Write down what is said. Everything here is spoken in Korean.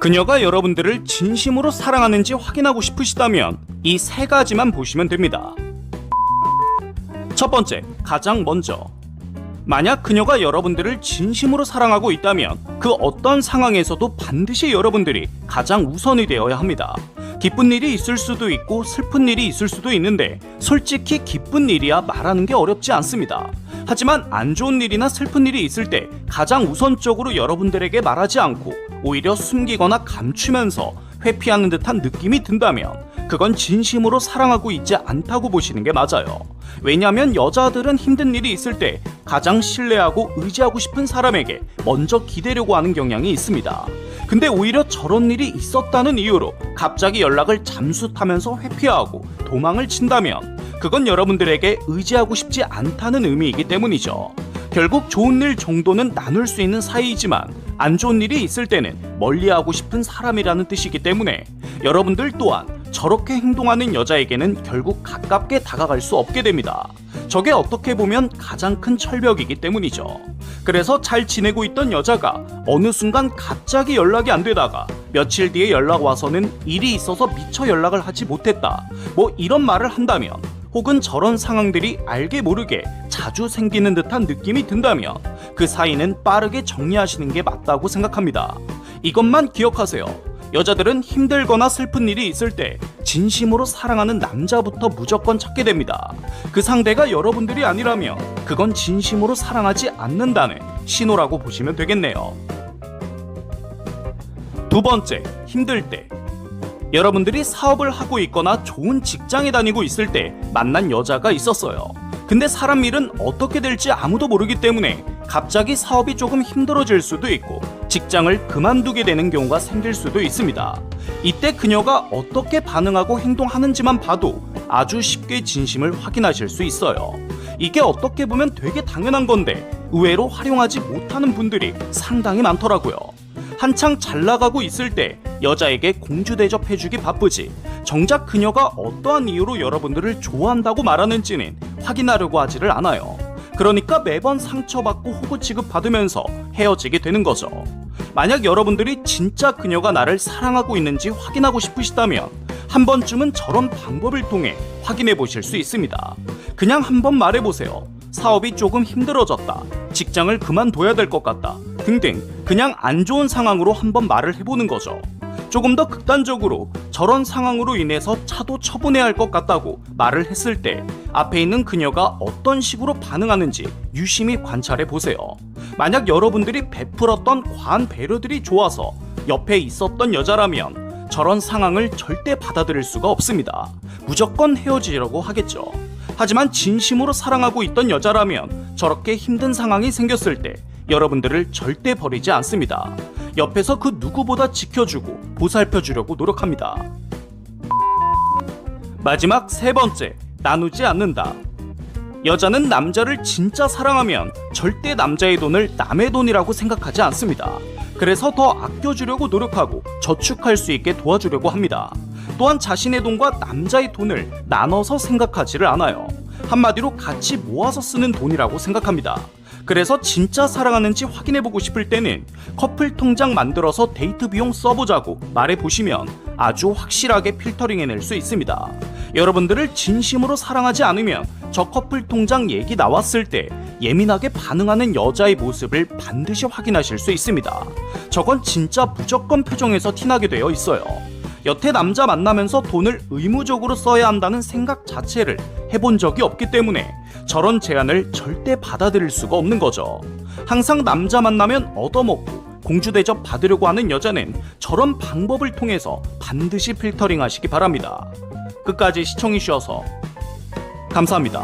그녀가 여러분들을 진심으로 사랑하는지 확인하고 싶으시다면 이 세 가지만 보시면 됩니다. 첫 번째, 가장 먼저. 만약 그녀가 여러분들을 진심으로 사랑하고 있다면 그 어떤 상황에서도 반드시 여러분들이 가장 우선이 되어야 합니다. 기쁜 일이 있을 수도 있고 슬픈 일이 있을 수도 있는데 솔직히 기쁜 일이야 말하는 게 어렵지 않습니다. 하지만 안 좋은 일이나 슬픈 일이 있을 때 가장 우선적으로 여러분들에게 말하지 않고 오히려 숨기거나 감추면서 회피하는 듯한 느낌이 든다면 그건 진심으로 사랑하고 있지 않다고 보시는 게 맞아요. 왜냐하면 여자들은 힘든 일이 있을 때 가장 신뢰하고 의지하고 싶은 사람에게 먼저 기대려고 하는 경향이 있습니다. 근데 오히려 저런 일이 있었다는 이유로 갑자기 연락을 잠수 타면서 회피하고 도망을 친다면 그건 여러분들에게 의지하고 싶지 않다는 의미이기 때문이죠. 결국 좋은 일 정도는 나눌 수 있는 사이이지만 안 좋은 일이 있을 때는 멀리하고 싶은 사람이라는 뜻이기 때문에 여러분들 또한 저렇게 행동하는 여자에게는 결국 가깝게 다가갈 수 없게 됩니다. 저게 어떻게 보면 가장 큰 철벽이기 때문이죠. 그래서 잘 지내고 있던 여자가 어느 순간 갑자기 연락이 안 되다가 며칠 뒤에 연락 와서는 일이 있어서 미처 연락을 하지 못했다, 뭐 이런 말을 한다면, 혹은 저런 상황들이 알게 모르게 자주 생기는 듯한 느낌이 든다면 그 사이는 빠르게 정리하시는 게 맞다고 생각합니다. 이것만 기억하세요. 여자들은 힘들거나 슬픈 일이 있을 때 진심으로 사랑하는 남자부터 무조건 찾게 됩니다. 그 상대가 여러분들이 아니라면 그건 진심으로 사랑하지 않는다는 신호라고 보시면 되겠네요. 두 번째, 힘들 때. 여러분들이 사업을 하고 있거나 좋은 직장에 다니고 있을 때 만난 여자가 있었어요. 근데 사람 일은 어떻게 될지 아무도 모르기 때문에 갑자기 사업이 조금 힘들어질 수도 있고 직장을 그만두게 되는 경우가 생길 수도 있습니다. 이때 그녀가 어떻게 반응하고 행동하는지만 봐도 아주 쉽게 진심을 확인하실 수 있어요. 이게 어떻게 보면 되게 당연한 건데 의외로 활용하지 못하는 분들이 상당히 많더라고요. 한창 잘 나가고 있을 때 여자에게 공주 대접해주기 바쁘지 정작 그녀가 어떠한 이유로 여러분들을 좋아한다고 말하는지는 확인하려고 하지를 않아요. 그러니까 매번 상처받고 호구 취급받으면서 헤어지게 되는 거죠. 만약 여러분들이 진짜 그녀가 나를 사랑하고 있는지 확인하고 싶으시다면 한 번쯤은 저런 방법을 통해 확인해 보실 수 있습니다. 그냥 한번 말해보세요. 사업이 조금 힘들어졌다, 직장을 그만둬야 될 것 같다 등등 그냥 안 좋은 상황으로 한번 말을 해보는 거죠. 조금 더 극단적으로 저런 상황으로 인해서 차도 처분해야 할 것 같다고 말을 했을 때 앞에 있는 그녀가 어떤 식으로 반응하는지 유심히 관찰해 보세요. 만약 여러분들이 베풀었던 과한 배려들이 좋아서 옆에 있었던 여자라면 저런 상황을 절대 받아들일 수가 없습니다. 무조건 헤어지려고 하겠죠. 하지만 진심으로 사랑하고 있던 여자라면 저렇게 힘든 상황이 생겼을 때 여러분들을 절대 버리지 않습니다. 옆에서 그 누구보다 지켜주고 보살펴주려고 노력합니다. 마지막 세 번째, 나누지 않는다. 여자는 남자를 진짜 사랑하면 절대 남자의 돈을 남의 돈이라고 생각하지 않습니다. 그래서 더 아껴주려고 노력하고 저축할 수 있게 도와주려고 합니다. 또한 자신의 돈과 남자의 돈을 나눠서 생각하지를 않아요. 한마디로 같이 모아서 쓰는 돈이라고 생각합니다. 그래서 진짜 사랑하는지 확인해보고 싶을 때는 커플 통장 만들어서 데이트 비용 써보자고 말해보시면 아주 확실하게 필터링해낼 수 있습니다. 여러분들을 진심으로 사랑하지 않으면 저 커플 통장 얘기 나왔을 때 예민하게 반응하는 여자의 모습을 반드시 확인하실 수 있습니다. 저건 진짜 무조건 표정에서 티나게 되어 있어요. 여태 남자 만나면서 돈을 의무적으로 써야 한다는 생각 자체를 해본 적이 없기 때문에 저런 제안을 절대 받아들일 수가 없는 거죠. 항상 남자 만나면 얻어먹고 공주 대접 받으려고 하는 여자는 저런 방법을 통해서 반드시 필터링 하시기 바랍니다. 끝까지 시청해주셔서 감사합니다.